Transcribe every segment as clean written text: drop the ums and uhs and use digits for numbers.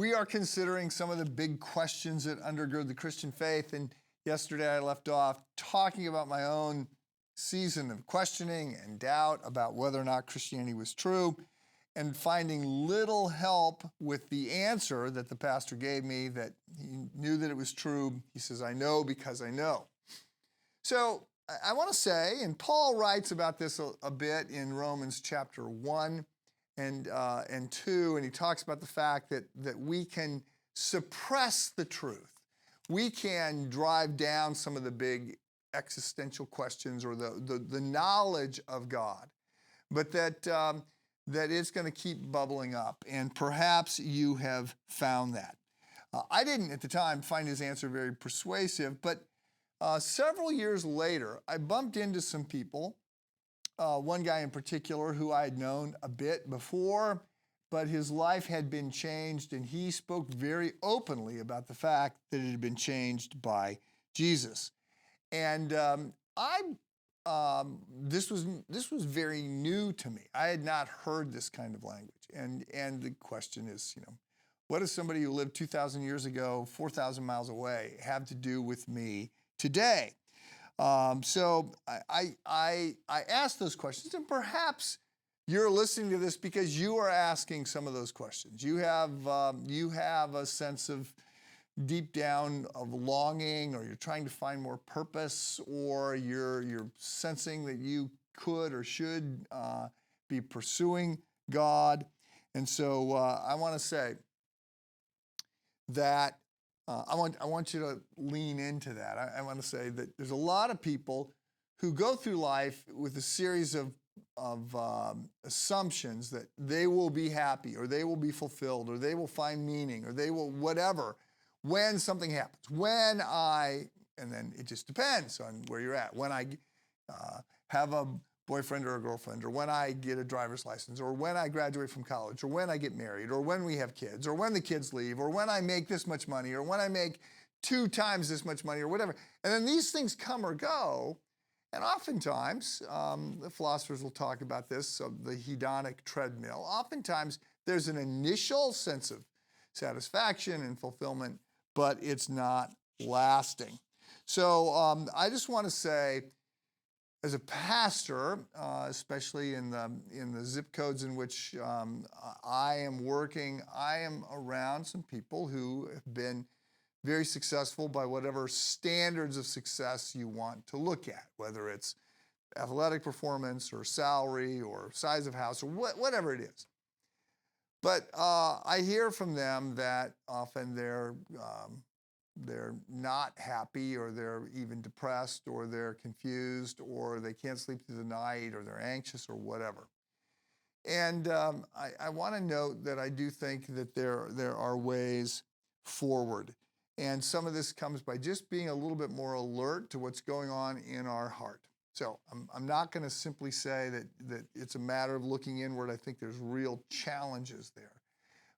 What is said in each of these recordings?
We are considering some of the big questions that undergird the Christian faith, and yesterday I left off talking about my own season of questioning and doubt about whether or not Christianity was true, and finding little help with the answer that the pastor gave me that he knew that it was true. He says, I know because I know. So I want to say, and Paul writes about this a bit in Romans chapter 1 and 2, and he talks about the fact that we can suppress the truth. We can drive down some of the big existential questions or the knowledge of God, but that it's going to keep bubbling up, and perhaps you have found that. I didn't at the time find his answer very persuasive, but several years later, I bumped into some people, one guy in particular who I had known a bit before, but his life had been changed, and he spoke very openly about the fact that it had been changed by Jesus. And this was very new to me. I had not heard this kind of language. And the question is, what does somebody who lived 2,000 years ago, 4,000 miles away, have to do with me today? So I asked those questions, and perhaps you're listening to this because you are asking some of those questions. You have a sense of deep down of longing, or you're trying to find more purpose, or you're sensing that you could or should be pursuing God. And so I want to say that I want you to lean into that. I want to say that there's a lot of people who go through life with a series of assumptions that they will be happy, or they will be fulfilled, or they will find meaning, or they will whatever when something happens. And then it just depends on where you're at. When I have a boyfriend or a girlfriend, or when I get a driver's license, or when I graduate from college, or when I get married, or when we have kids, or when the kids leave, or when I make this much money, or when I make 2 times this much money, or whatever. And then these things come or go. And oftentimes, the philosophers will talk about this, the hedonic treadmill. Oftentimes, there's an initial sense of satisfaction and fulfillment, but it's not lasting. So I just want to say, as a pastor, especially in the zip codes in which I am working, I am around some people who have been very successful by whatever standards of success you want to look at, whether it's athletic performance or salary or size of house or whatever it is. But I hear from them that often they're not happy, or they're even depressed, or they're confused, or they can't sleep through the night, or they're anxious, or whatever. And I want to note that I do think that there are ways forward. And some of this comes by just being a little bit more alert to what's going on in our heart. So I'm not going to simply say that it's a matter of looking inward. I think there's real challenges there.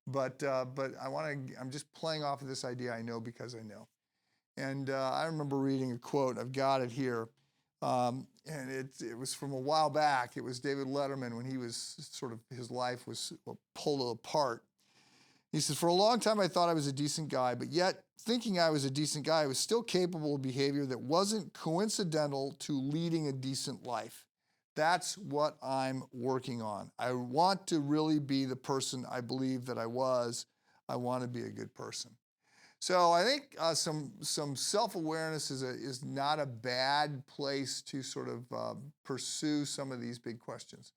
But I'm just playing off of this idea, I know because I know. And I remember reading a quote, I've got it here, and it was from a while back. It was David Letterman when he was his life was pulled apart. He says, for a long time I thought I was a decent guy, but yet thinking I was a decent guy, I was still capable of behavior that wasn't coincidental to leading a decent life. That's what I'm working on. I want to really be the person I believe that I was. I want to be a good person. So I think some self-awareness is not a bad place to sort of pursue some of these big questions.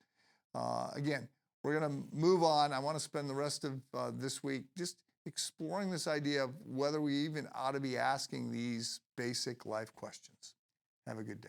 Again, we're going to move on. I want to spend the rest of this week just exploring this idea of whether we even ought to be asking these basic life questions. Have a good day.